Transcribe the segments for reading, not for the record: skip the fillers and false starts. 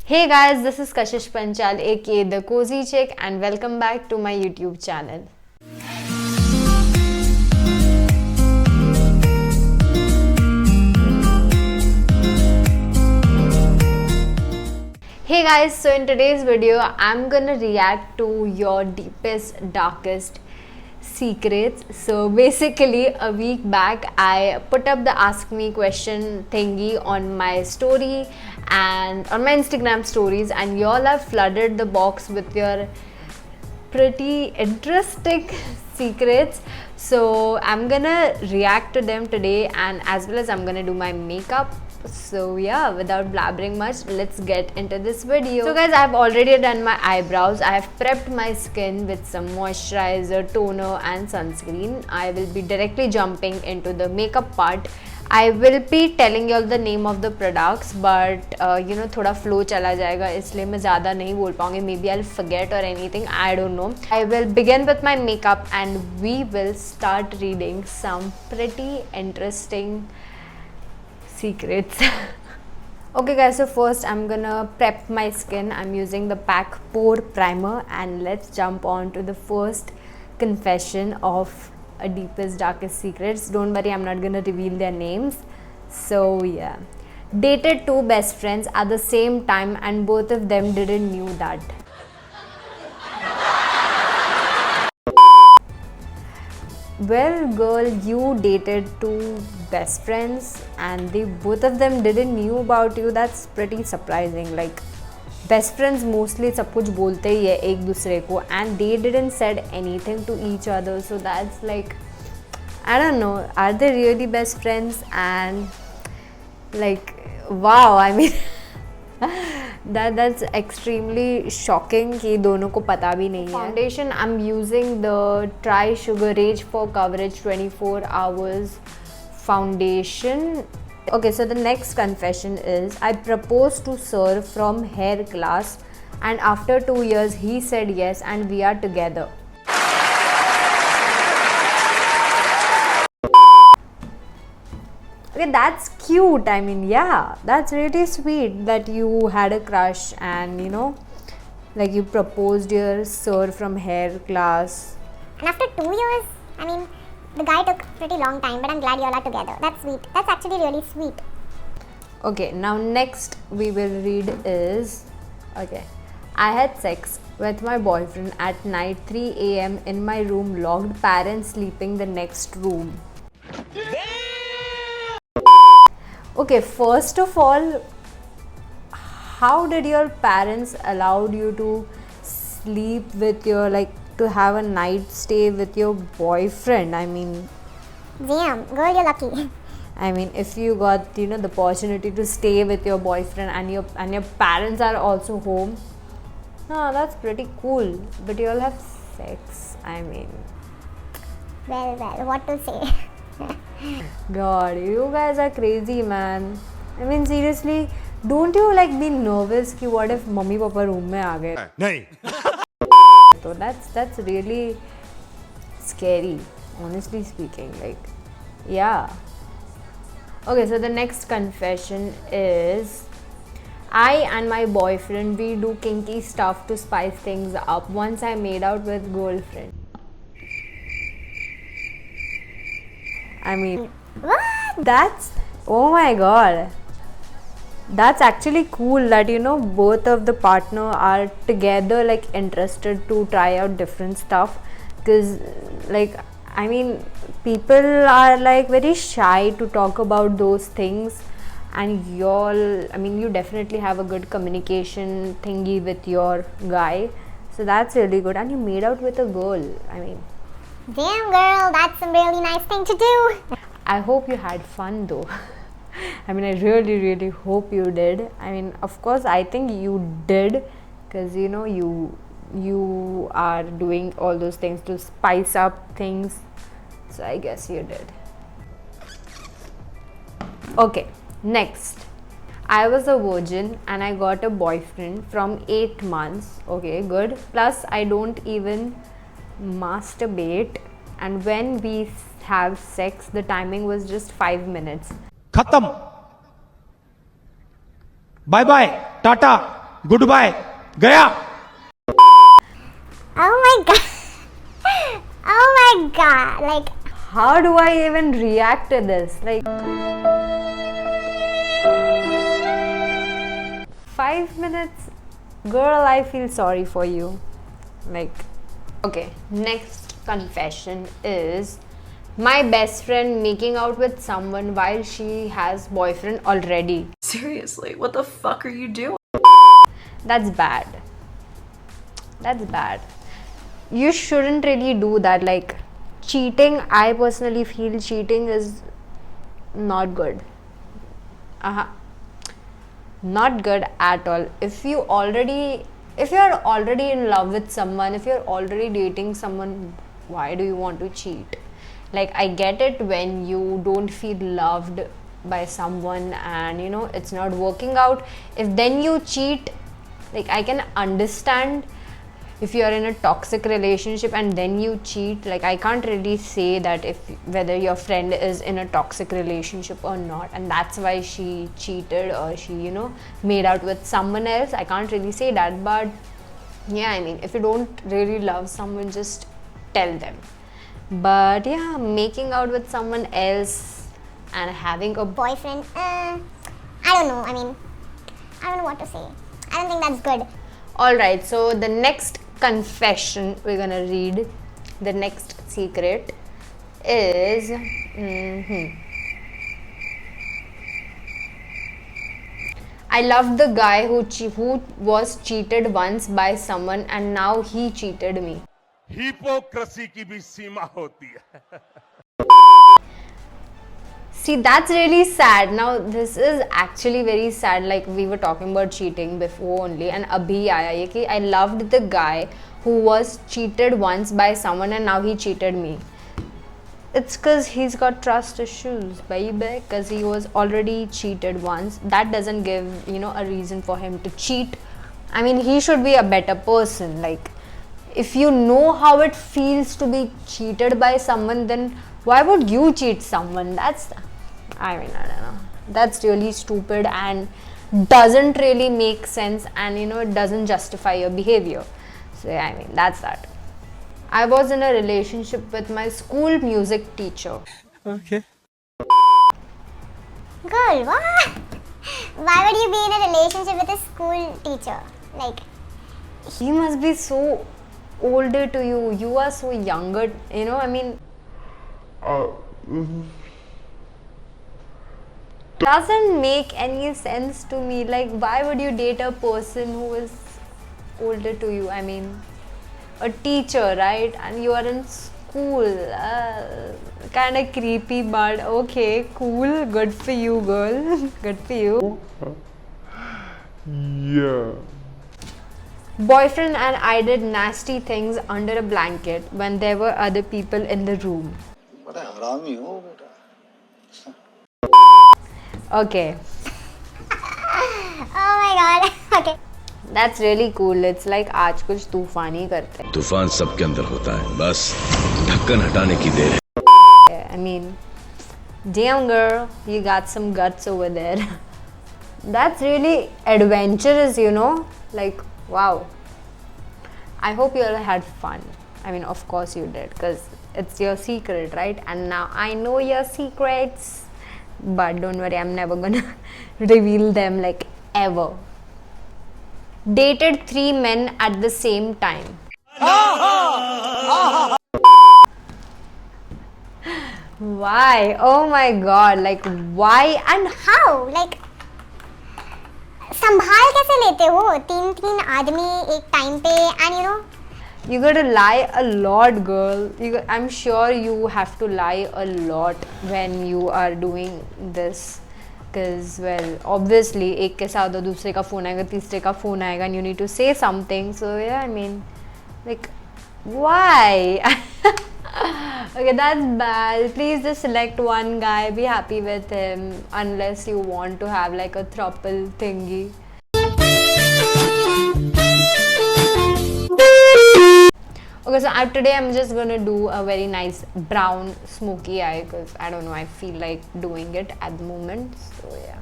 Hey guys, this is Kashish Panchal aka The Cozy Chick and welcome back to my YouTube channel. Hey guys, so in today's video I'm gonna react to your deepest, darkest secrets. So basically a week back I put up the ask me question thingy on my story and on my Instagram stories, and y'all have flooded the box with your pretty interesting secrets. So I'm gonna react to them today, and as well as I'm gonna do my makeup. So yeah, without blabbering much, let's get into this video. So guys, I've already done my eyebrows. I have prepped my skin with some moisturizer, toner and sunscreen. I will be directly jumping into the makeup part. I will be telling you all the name of the products, but थोड़ा flow चला जाएगा, इसलिए मैं ज़्यादा नहीं बोल पाऊँगी. Maybe I'll forget or anything, I don't know. I will begin with my makeup and we will start reading some pretty interesting secrets. Okay guys, so first I'm gonna prep my skin. I'm using the PAC Pore Primer, and let's jump on to the first confession of a deepest darkest secrets. Don't worry, I'm not gonna reveal their names. So yeah, dated two best friends at the same time and both of them didn't knew that. Well girl, you dated two best friends and they both of them didn't knew about you. That's pretty surprising. Like best friends mostly सब कुछ बोलते ही है एक दूसरे को, and they didn't said anything to each other. So that's like, I don't know, are they really best friends? And like wow, I mean that's extremely shocking कि दोनों को पता भी नहीं है. Foundation, I'm using the Try Sugar Rage for Coverage 24 Hours foundation. Okay, so the next confession is I proposed to Sir from hair class, and after 2 years he said yes and we are together. Okay, that's cute. I mean, yeah, that's really sweet that you had a crush and like you proposed your Sir from hair class. And after 2 years, I mean, the guy took pretty long time, but I'm glad you all are together. That's sweet. That's actually really sweet. Okay, now next we will read is, okay, I had sex with my boyfriend at night 3 a.m. in my room, locked, parents sleeping the next room. Okay, first of all, how did your parents allowed you to sleep with your, like, to have a night stay with your boyfriend? I mean, Damn, girl, you're lucky. I mean, if you got the opportunity to stay with your boyfriend and your parents are also home, no, that's pretty cool. But you all have sex. I mean, Well, what to say? God, you guys are crazy, man. I mean, seriously, don't you like be nervous कि what if mummy papa room में आ गए? नहीं. So that's really scary, honestly speaking. Like, yeah. Okay, so the next confession is I and my boyfriend, we do kinky stuff to spice things up. Once I made out with girlfriend. I mean, What? that's, oh my god, that's actually cool that both of the partner are together, like interested to try out different stuff. Because like, I mean, people are like very shy to talk about those things, and y'all, I mean, you definitely have a good communication thingy with your guy, so that's really good. And you made out with a girl. I mean, Damn, girl, that's a really nice thing to do. I hope you had fun though. I mean, I really hope you did. I mean, of course, I think you did, because you are doing all those things to spice up things. So I guess you did. Okay, next. I was a virgin and I got a boyfriend from 8 months. Okay, good. Plus, I don't even masturbate, and when we have sex, the timing was just 5 minutes. खत्म. Bye bye tata. Goodbye, गया। Oh my god. Oh my god. Like, How do I even react to this? Like, 5 minutes? Girl, I feel sorry for you. Like, okay, next confession is my best friend making out with someone while she has boyfriend already. Seriously, what the fuck are you doing? That's bad. That's bad. You shouldn't really do that. Like, cheating, I personally feel cheating is not good. Not good at all. If you're already in love with someone, if you're already dating someone, why do you want to cheat? Like, I get it when you don't feel loved by someone and you know it's not working out. If then you cheat, like, I can understand if you are in a toxic relationship and then you cheat. Like, I can't really say that if whether your friend is in a toxic relationship or not and that's why she cheated or she, you know, made out with someone else. I can't really say that, but yeah, I mean, if you don't really love someone, just tell them. But yeah, making out with someone else and having a boyfriend, I don't know. I mean, I don't know what to say. I don't think that's good. Alright, so the next confession we're gonna read, the next secret is I love the guy who was cheated once by someone and now he cheated me. Hypocrisy की भी सीमा होती है। See, that's really sad. Now, this is actually very sad. Like, we were talking about cheating before only, and abhi aaya ye ki I loved the guy who was cheated once by someone and now he cheated me. It's because he's got trust issues, baby, because he was already cheated once. That doesn't give, you know, a reason for him to cheat. I mean, he should be a better person. Like, if you know how it feels to be cheated by someone, then why would you cheat someone? I don't know. That's really stupid and doesn't really make sense and, you know, it doesn't justify your behavior. So, yeah, I mean, that's that. I was in a relationship with my school music teacher. Okay. Girl, what? Why would you be in a relationship with a school teacher? Like, He must be so older to you. You are so younger, you know, I mean. Doesn't make any sense to me. Like, why would you date a person who is older to you? I mean, a teacher, right? And you are in school. Kind of creepy, but okay, cool. Good for you, girl. Good for you. Yeah. Boyfriend and I did nasty things under a blanket when there were other people in the room. बड़ा हरामी हो बेटा। Okay, oh my god. Okay. that's really cool. It's like आज कुछ तूफान ही करते हैं. तूफान सबके अंदर होता है, बस ढक्कन हटाने की देर है। I mean, damn girl, you got some guts over there. That's really adventurous, you know. Like, wow. I hope you all had fun. I mean, of course you did, because it's your secret, right? And now I know your secrets. But don't worry, I'm never gonna reveal them, like, ever. Dated 3 men at the same time. Why? Oh my god, like, why and How? Like, संभाल कैसे लेते हो तीन आदमी एक time पे and you know you gotta lie a lot, girl. I'm sure you have to lie a lot when you are doing this. Because, well, obviously, एक के साथ दो दूसरे का phone आएगा, तीसरे का phone आएगा, and you need to say something. So, yeah, I mean, like, why? Okay, that's bad. Please just select one guy, be happy with him, unless you want to have like a throuple thingy. Okay, so today I'm just gonna do a very nice brown smoky eye because I don't know, I feel like doing it at the moment. So yeah,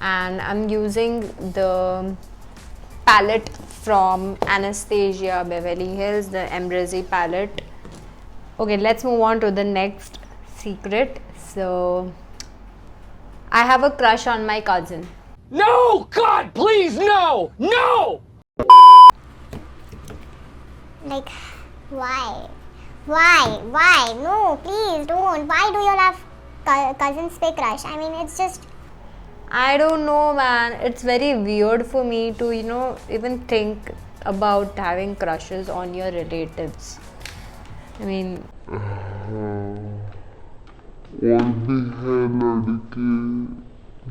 and I'm using the palette from Anastasia Beverly Hills, the Embrace palette. Okay, let's move on to the next secret. So, I have a crush on my cousin. No! God, please, no! No! Like, why? Why? No, please don't. Why do you all have cousins pay crush? I mean, it's just. I don't know, man. It's very weird for me to, even think about having crushes on your relatives. I mean,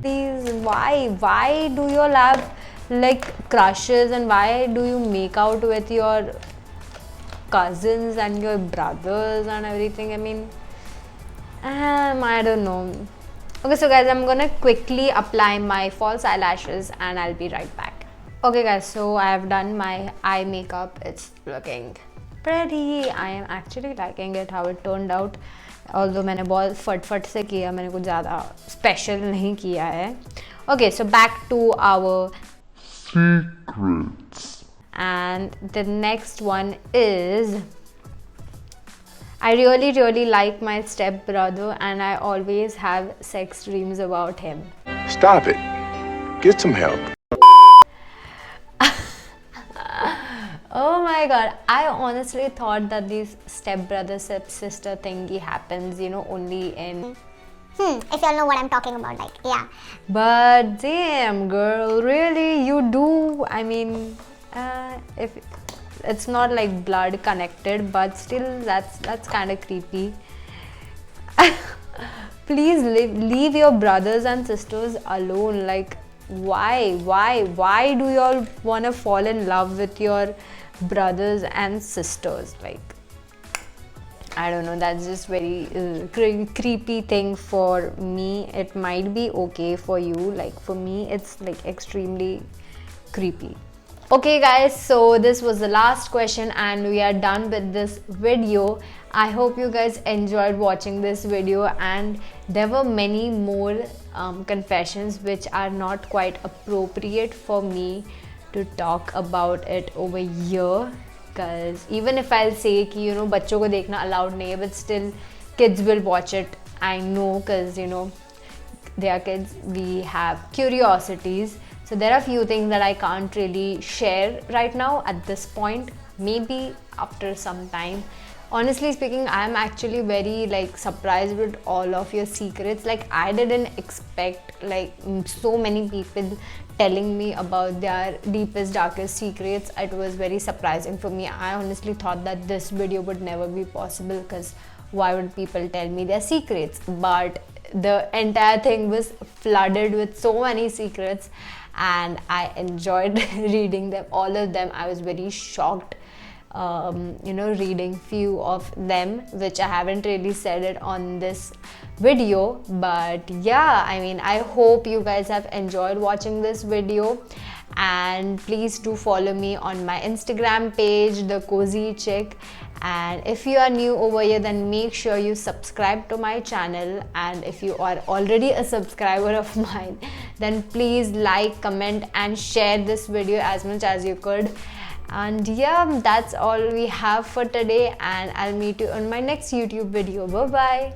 please, why do you all have like crushes, and why do you make out with your cousins and your brothers and everything? I mean, I don't know. Okay, so guys, I'm gonna quickly apply my false eyelashes and I'll be right back. Okay guys, so I have done my eye makeup. It's looking pretty. I am actually liking it, how it turned out. Although मैंने बहुत फट से किया, मैंने कुछ ज़्यादा special नहीं किया है. Okay, so back to our secrets. And the next one is, I really like my stepbrother and I always have sex dreams about him. Stop it. Get some help. Oh my god, I honestly thought that this stepbrother stepsister thingy happens, only in... If y'all know what I'm talking about, like, yeah. But damn girl, really, you do? I mean, if it's not like blood connected, but still that's kind of creepy. Please leave your brothers and sisters alone. Like, why do y'all want to fall in love with your brothers and sisters? Like, I don't know, that's just very creepy thing for me. It might be okay for you, like for me it's like extremely creepy. Okay guys, so this was the last question and we are done with this video. I hope you guys enjoyed watching this video, and there were many more confessions which are not quite appropriate for me to talk about it over here, because even if I'll say कि बच्चों को देखना allowed नहीं है, but still kids will watch it. I know, because they are kids, we have curiosities. So there are few things that I can't really share right now at this point, maybe after some time. Honestly speaking, I am actually very surprised with all of your secrets. Like, I didn't expect so many people telling me about their deepest, darkest secrets. It was very surprising for me. I honestly thought that this video would never be possible, because why would people tell me their secrets? But the entire thing was flooded with so many secrets and I enjoyed reading them, all of them. I was very shocked reading few of them, which I haven't really said it on this video. But yeah, I mean, I hope you guys have enjoyed watching this video, and please do follow me on my Instagram page, The Cozy Chick. And if you are new over here, then make sure you subscribe to my channel, and if you are already a subscriber of mine, then please like, comment and share this video as much as you could. And yeah, that's all we have for today, and I'll meet you on my next YouTube video. Bye bye.